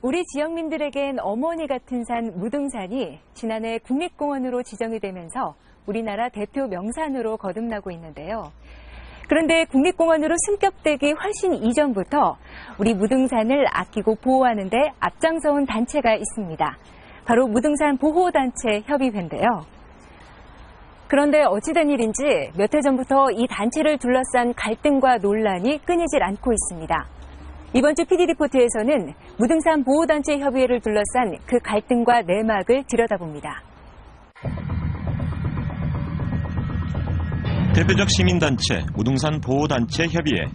우리 지역민들에겐 어머니 같은 산 무등산이 지난해 국립공원으로 지정이 되면서 우리나라 대표 명산으로 거듭나고 있는데요. 그런데 국립공원으로 승격되기 훨씬 이전부터 우리 무등산을 아끼고 보호하는 데 앞장서온 단체가 있습니다. 바로 무등산 보호단체 협의회인데요. 그런데 어찌된 일인지 몇 해 전부터 이 단체를 둘러싼 갈등과 논란이 끊이질 않고 있습니다. 이번 주 PD리포트에서는 무등산 보호단체 협의회를 둘러싼 그 갈등과 내막을 들여다봅니다. 대표적 시민단체 무등산 보호단체 협의회.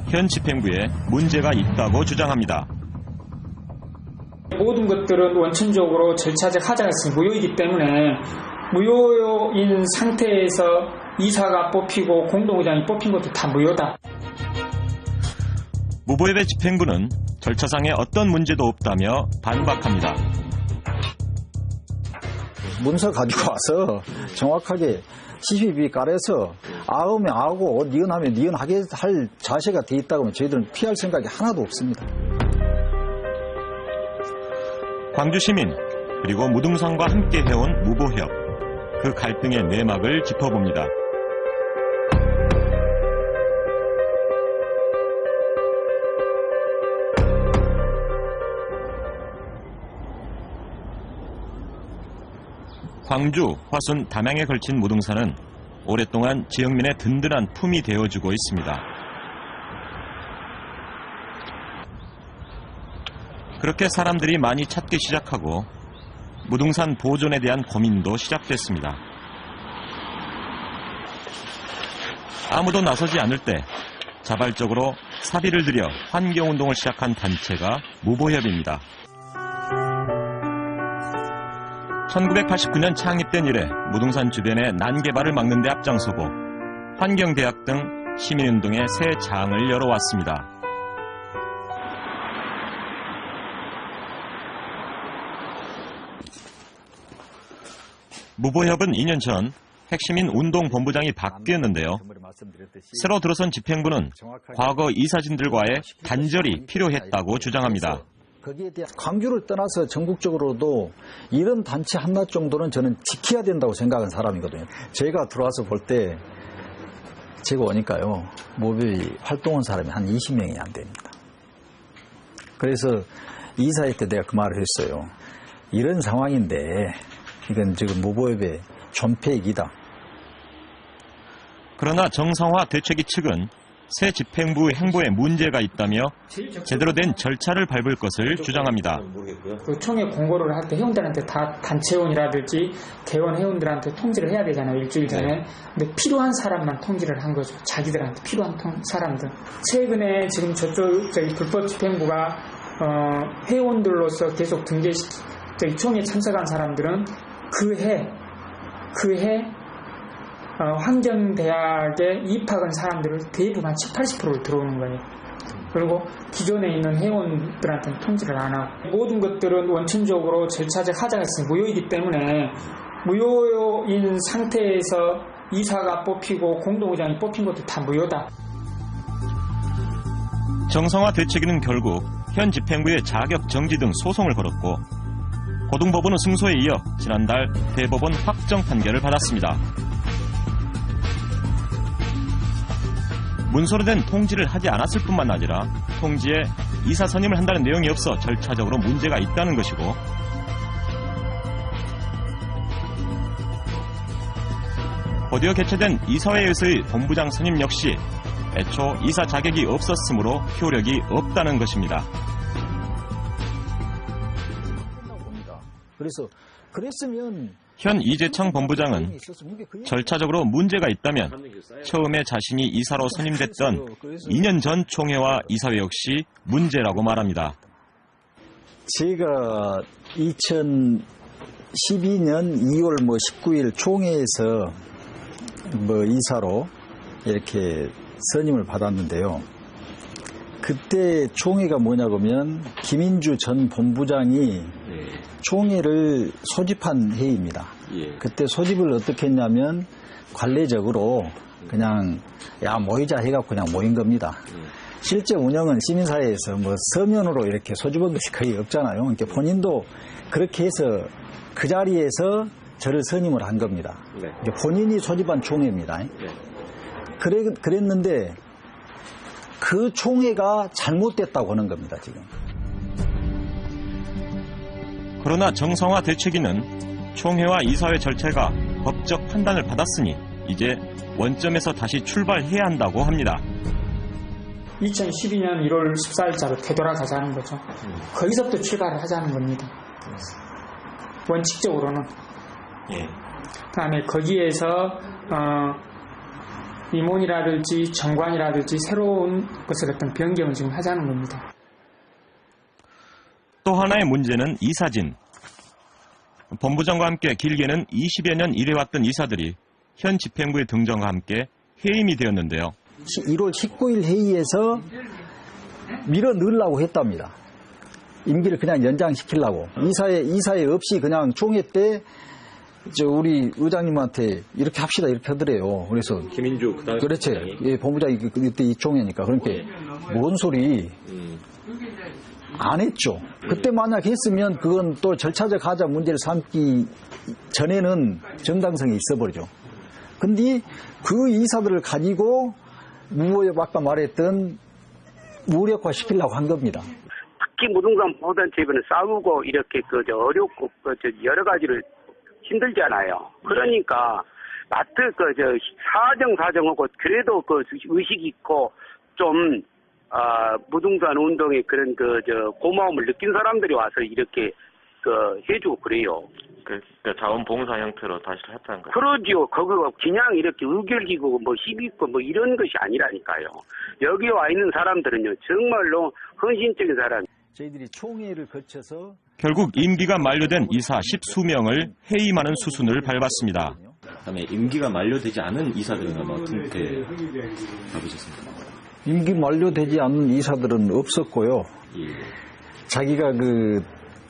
현 집행부에 문제가 있다고 주장합니다. 모든 것들은 원천적으로 절차적 하자가 있으니 무효이기 때문에 무효인 상태에서 이사가 뽑히고 공동의장이 뽑힌 것도 다 무효다. 무보협의 집행부는 절차상에 어떤 문제도 없다며 반박합니다. 문서 가지고 와서 정확하게 CCTV 깔아서 아우면 아우고 니은하면 니은하게 할 자세가 돼 있다고 하면 저희들은 피할 생각이 하나도 없습니다. 광주 시민 그리고 무등산과 함께 해온 무보협. 그 갈등의 내막을 짚어봅니다. 광주, 화순, 담양에 걸친 무등산은 오랫동안 지역민의 든든한 품이 되어주고 있습니다. 그렇게 사람들이 많이 찾기 시작하고 무등산 보존에 대한 고민도 시작됐습니다. 아무도 나서지 않을 때 자발적으로 사비를 들여 환경운동을 시작한 단체가 무보협입니다. 1989년 창립된 이래 무등산 주변의 난개발을 막는 데 앞장서고 환경대학 등 시민운동의 새 장을 열어왔습니다. 무보협은 2년 전 핵심인 운동본부장이 바뀌었는데요. 새로 들어선 집행부는 과거 이사진들과의 단절이 필요했다고 주장합니다. 거기에 대한 광주를 떠나서 전국적으로도 이런 단체 하나 정도는 저는 지켜야 된다고 생각하는 사람이거든요. 제가 들어와서 볼 때 제가 오니까요. 무보협이 활동한 사람이 한 20명이 안 됩니다. 그래서 이사회 때 내가 그 말을 했어요. 이런 상황인데 이건 지금 무보협의 존폐이기다. 그러나 정성화 대책위 측은 새 집행부 행보에 문제가 있다며 제대로 된 절차를 밟을 것을 주장합니다. 그 총회 공고를 할 때 회원들한테 다 단체원이라든지 개원 회원들한테 통지를 해야 되잖아요. 일주일 전에. 근데 필요한 사람만 통지를 한 거죠. 자기들한테 필요한 사람들. 최근에 지금 저기 불법 집행부가 회원들로서 계속 총회에 참석한 사람들은 그 해 환경대학에 입학한 사람들을 대부분 한 70~80%를 들어오는 거예요. 그리고 기존에 있는 회원들한테는 통지를 안 하고 모든 것들은 원천적으로 절차적 하자가 있으니 무효이기 때문에 무효인 상태에서 이사가 뽑히고 공동의장이 뽑힌 것도 다 무효다. 정성화 대책위는 결국 현 집행부의 자격 정지 등 소송을 걸었고 고등법원은 승소에 이어 지난달 대법원 확정 판결을 받았습니다. 문서로 된 통지를 하지 않았을 뿐만 아니라 통지에 이사 선임을 한다는 내용이 없어 절차적으로 문제가 있다는 것이고 곧이어 개최된 이사회에서의 본부장 선임 역시 애초 이사 자격이 없었으므로 효력이 없다는 것입니다. 그랬으면 현 이재청 본부장은 절차적으로 문제가 있다면 처음에 자신이 이사로 선임됐던 2년 전 총회와 이사회 역시 문제라고 말합니다. 제가 2012년 2월 19일 총회에서 이사로 이렇게 선임을 받았는데요. 그때 총회가 뭐냐고 하면 김인주 전 본부장이 총회를 소집한 회의입니다. 그때 소집을 어떻게 했냐면 관례적으로 그냥 모이자 해갖고 그냥 모인 겁니다. 실제 운영은 시민사회에서 뭐 서면으로 이렇게 소집한 것이 거의 없잖아요. 그러니까 본인도 그렇게 해서 그 자리에서 저를 선임을 한 겁니다. 네. 그러니까 본인이 소집한 총회입니다. 네. 그랬는데 그 총회가 잘못됐다고 하는 겁니다, 지금. 그러나 정성화 대책위는 총회와 이사회 절차가 법적 판단을 받았으니 이제 원점에서 다시 출발해야 한다고 합니다. 2012년 1월 14일자로 되돌아가자는 거죠. 거기서부터 출발을 하자는 겁니다. 원칙적으로는. 예. 그다음에 거기에서 임원이라든지 정관이라든지 새로운 것을 어떤 변경을 지금 하자는 겁니다. 또 하나의 문제는 이사진. 본부장과 함께 길게는 20여 년 일해왔던 이사들이 현 집행부의 등장과 함께 해임이 되었는데요. 1월 19일 회의에서 밀어 넣으려고 했답니다. 임기를 그냥 연장시키려고. 이사회 없이 그냥 총회 때 우리 의장님한테 이렇게 합시다 이렇게 하더래요. 그래서 김인주 그 당시 그렇지. 예, 본부장이 그때 이 총회니까. 그러니까 뭔 소리 안 했죠. 그때 만약 했으면 그건 또 절차적 하자 문제를 삼기 전에는 정당성이 있어버리죠. 근데 그 이사들을 가지고 아까 말했던 무력화 시키려고 한 겁니다. 특히 무등산 보호단체는 싸우고 이렇게 어렵고 여러 가지를 힘들잖아요. 그러니까 사정하고 그래도 의식 있고 좀 무등산 운동에 그런 고마움을 느낀 사람들이 와서 이렇게 해주고 그래요. 그러니까 자원봉사 형태로 다시 했다는 거죠. 그러지요. 그거 그냥 이렇게 의결기고 시비 있고 이런 것이 아니라니까요. 여기 와 있는 사람들은요 정말로 헌신적인 사람. 저희들이 총회를 거쳐서 결국 임기가 만료된 이사 10수명을 해임하는 수순을 밟았습니다. 그다음에 임기가 만료되지 않은 이사들은 어떻게 잡으셨습니까? 임기 만료되지 않는 이사들은 없었고요. 예. 자기가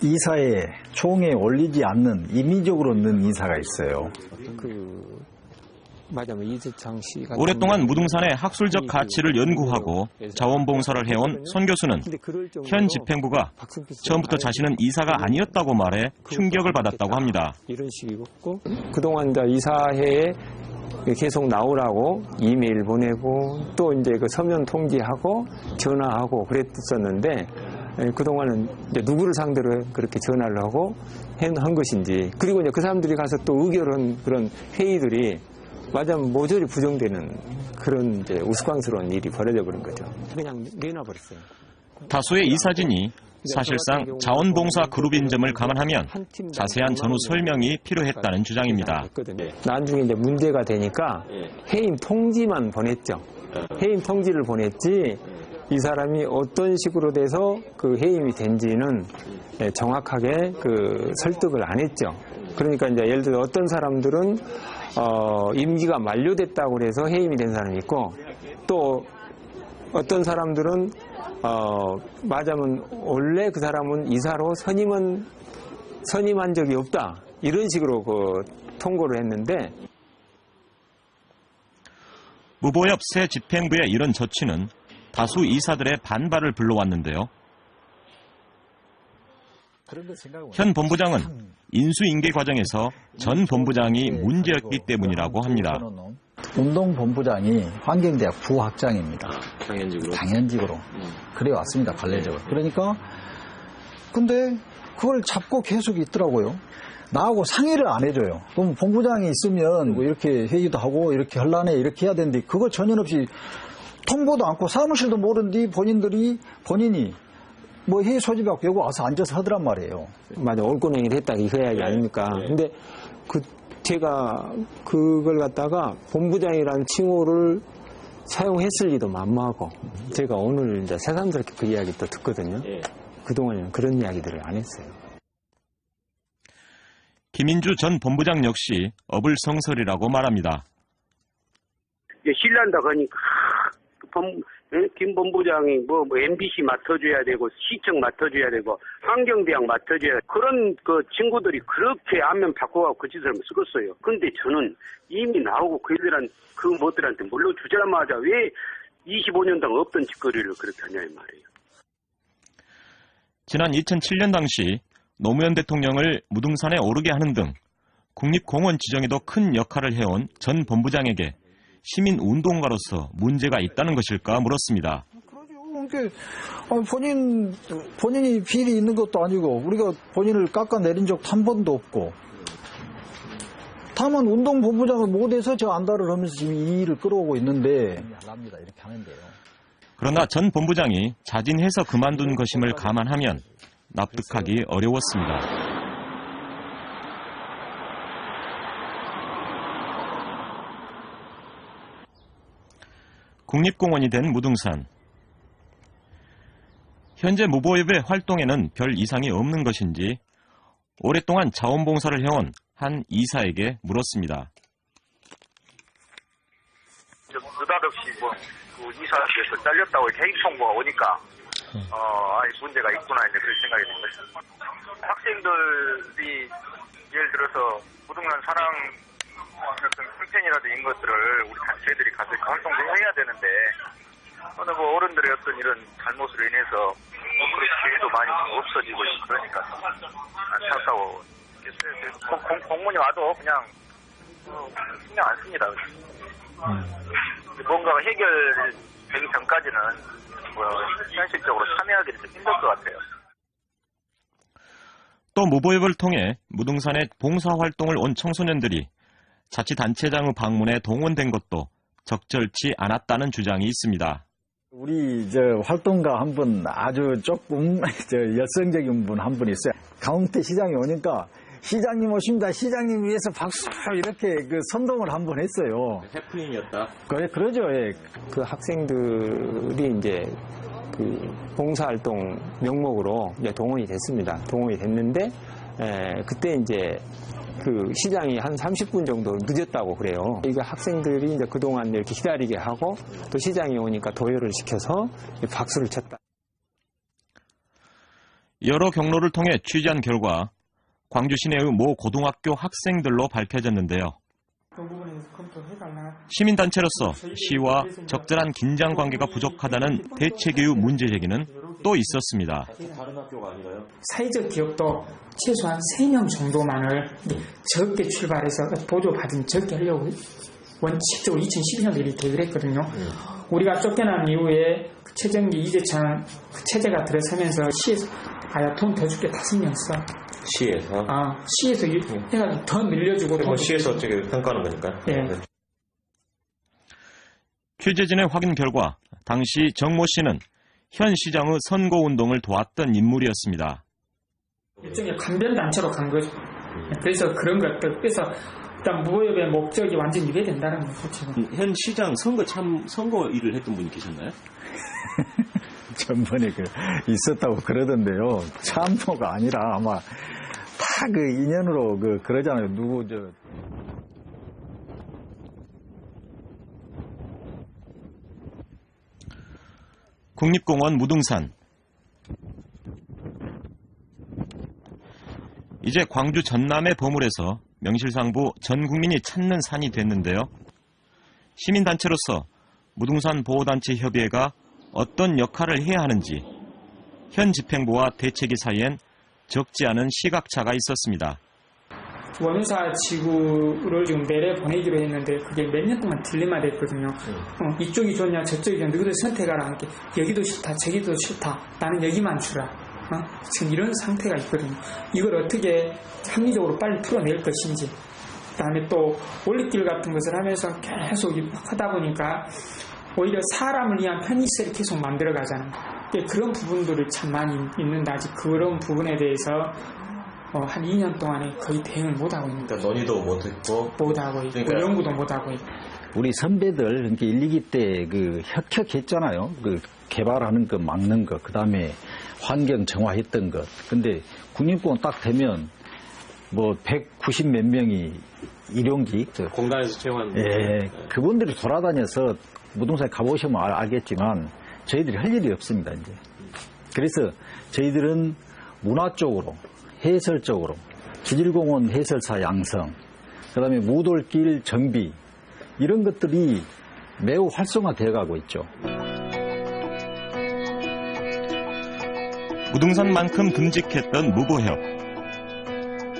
이사에 총회에 올리지 않는 임의적으로 넣은 이사가 있어요. 오랫동안 무등산의 학술적 가치를 연구하고 자원봉사를 해온 선 교수는 현 집행부가 처음부터 자신은 이사가 아니었다고 말해 충격을 받았다고 합니다. 이런 식이고 그동안 이사회에 계속 나오라고 이메일 보내고 또 이제 서면 통지하고 전화하고 그랬었는데 그동안은 이제 누구를 상대로 그렇게 전화를 하고 한 것인지 그리고 이제 그 사람들이 가서 또 의결한 그런 회의들이 모조리 부정되는 그런 이제 우스꽝스러운 일이 벌어져 버린 거죠. 그냥 내놔버렸어요. 다수의 이사진이 사실상 자원봉사 그룹인 점을 감안하면 자세한 전후 설명이 필요했다는 주장입니다. 나중에 이제 문제가 되니까 해임 통지만 보냈죠. 해임 통지를 보냈지 이 사람이 어떤 식으로 돼서 해임이 된지는 정확하게 설득을 안 했죠. 그러니까 이제 예를 들어 어떤 사람들은 임기가 만료됐다고 해서 해임이 된 사람이 있고 또 어떤 사람들은 맞으면 원래 그 사람은 이사로 선임한 적이 없다 이런 식으로 통고를 했는데 무보엽 새 집행부의 이런 조치는 다수 이사들의 반발을 불러왔는데요. 현 본부장은 인수인계 과정에서 전 본부장이 문제였기 때문이라고 합니다. 운동본부장이 환경대학 부학장입니다. 당연직으로. 그래 왔습니다. 관례적으로. 그러니까 근데 그걸 잡고 계속 있더라고요. 나하고 상의를 안 해줘요. 그럼 본부장이 있으면 이렇게 회의도 하고 이렇게 하려네 이렇게 해야 되는데 그거 전혀 없이 통보도 않고 사무실도 모르는데 본인이 회의 소집하고 여기 와서 앉아서 하더란 말이에요. 맞아, 옳고냉이를 했다 이 이야기 아닙니까? 근데 제가 그걸 갖다가 본부장이라는 칭호를 사용했을 리도 만무하고 제가 오늘 이제 새삼스럽게 그 이야기 또 듣거든요. 그동안에는 그런 이야기들을 안 했어요. 김인주 전 본부장 역시 어불성설이라고 말합니다. 신난다 그러니까 김 본부장이 MBC 맡아줘야 되고 시청 맡아줘야 되고 환경대학 맡아줘야 되고 그런 친구들이 그렇게 안면 바꿔가고 그 짓을 쓰겠어요. 근데 저는 이미 나오고 그들한테 물러주자마자 왜 25년 동안 없던 짓거리를 그렇게 하냐 이 말이에요. 지난 2007년 당시 노무현 대통령을 무등산에 오르게 하는 등 국립공원 지정에도 큰 역할을 해온 전 본부장에게 시민운동가로서 문제가 있다는 것일까 물었습니다. 그러니까 본인이 비리 있는 것도 아니고 우리가 본인을 깎아내린 적도 한 번도 없고 다만 운동본부장을 못해서 저 안달을 하면서 지금 이 일을 끌어오고 있는데 이렇게 하는데요. 그러나 전 본부장이 자진해서 그만둔 것임을 감안하면 납득하기 어려웠습니다. 국립공원이 된 무등산. 현재 무보협의 활동에는 별 이상이 없는 것인지 오랫동안 자원봉사를 해온 한 이사에게 물었습니다. 느닷없이 그 이사실에서 잘렸다고 개인 통보가 오니까 문제가 있구나 이제 그런 생각이 든 거죠. 학생들이 예를 들어서 무등산 사랑 어떤 캠페인이라도 이런 것들을 우리 단체들이 가서 활동도 해야 되는데 어느 어른들의 어떤 이런 잘못으로 인해서 그런 기회도 많이 없어지고 그러니까 안타까워. 공문이 와도 그냥 신경 안 씁니다. 뭔가가 해결되기 전까지는 현실적으로 참여하기는 좀 힘들 것 같아요. 또 무보협을 통해 무등산에 봉사활동을 온 청소년들이 자치단체장의 방문에 동원된 것도 적절치 않았다는 주장이 있습니다. 우리 활동가 한 분 아주 조금 열성적인 분 한 분 있어요. 강홍태 시장이 오니까 시장님 오십니다. 시장님 위해서 박수 이렇게 선동을 한 번 했어요. 해프닝이었다. 그러죠. 예. 그 학생들이 이제 그 봉사활동 명목으로 이제 동원이 됐습니다. 동원이 됐는데 그때 이제 그 시장이 한 30분 정도 늦었다고 그래요. 이거 학생들이 이제 그동안 이렇게 기다리게 하고 또 시장이 오니까 도열을 시켜서 박수를 쳤다. 여러 경로를 통해 취재한 결과 광주 시내의 모 고등학교 학생들로 밝혀졌는데요. 시민단체로서 시와 적절한 긴장 관계가 부족하다는 대책의 문제 제기는 또 있었습니다. 다른 학교가 아니라요? 사회적 기업도 최소한 3명 정도만을 적게 출발해서 보조받은 적게 하려고 원칙적으로 2012년도 이렇게 계획을 했거든요. 우리가 쫓겨난 이후에 최정기 이재창 체제가 들어서면서 시에서 돈 더 줄게 5명 써. 시에서? 시에서 해가 더 늘려주고. 시에서 어떻게 평가하는 거니까? 예. 네. 취재진의 확인 결과 당시 정모 씨는 현 시장의 선거운동을 도왔던 인물이었습니다. 일종의 간변단체로 간 거죠. 그래서 그런 것들, 그래서 일단 무보협의 목적이 완전히 위배된다는 거죠, 지금. 현 시장 선거 일을 했던 분이 계셨나요? 전번에 있었다고 그러던데요. 참모가 아니라 아마 다 인연으로 그러잖아요. 국립공원 무등산. 이제 광주 전남의 버물에서 명실상부 전 국민이 찾는 산이 됐는데요. 시민단체로서 무등산 보호단체 협의회가 어떤 역할을 해야 하는지 현 집행부와 대책위 사이엔 적지 않은 시각차가 있었습니다. 원유사 지구를 지금 내려 보내기로 했는데 그게 몇 년 동안 딜레마됐거든요. 이쪽이 좋냐 저쪽이 좋냐 누구들 선택하라 함께 여기도 싫다 저기도 싫다 나는 여기만 주라. 지금 이런 상태가 있거든요. 이걸 어떻게 합리적으로 빨리 풀어낼 것인지 그다음에 또 올림길 같은 것을 하면서 계속 하다 보니까 오히려 사람을 위한 편의시설을 계속 만들어가잖아요. 그런 부분들이 참 많이 있는데 아직 그런 부분에 대해서 한 2년 동안에 거의 대응을 못하고 있는 거예요. 그러니까 논의도 못하고 있고 그러니까 연구도 못하고 있고. 우리 선배들 1, 2기 때 혁혁했잖아요. 개발하는 거 막는 거, 그다음에 환경 정화했던 것. 근데 국립공원 딱 되면 190 몇 명이 일용직 공단에서 채용한 그분들이 돌아다녀서 무등산에 가보시면 알겠지만 저희들이 할 일이 없습니다. 이제. 그래서 저희들은 문화 쪽으로, 해설 쪽으로, 지질공원 해설사 양성, 그다음에 무돌길 정비 이런 것들이 매우 활성화되어 가고 있죠. 무등산만큼 듬직했던 무보협.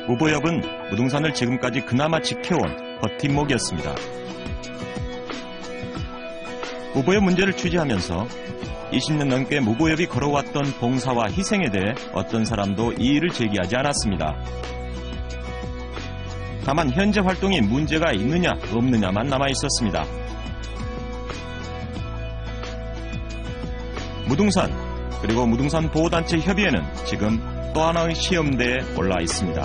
무보협은 무등산을 지금까지 그나마 지켜온 버팀목이었습니다. 무보협 문제를 취재하면서 20년 넘게 무보협이 걸어왔던 봉사와 희생에 대해 어떤 사람도 이의를 제기하지 않았습니다. 다만 현재 활동에 문제가 있느냐 없느냐만 남아 있었습니다. 무등산 그리고 무등산 보호단체 협의회는 지금 또 하나의 시험대에 올라 있습니다.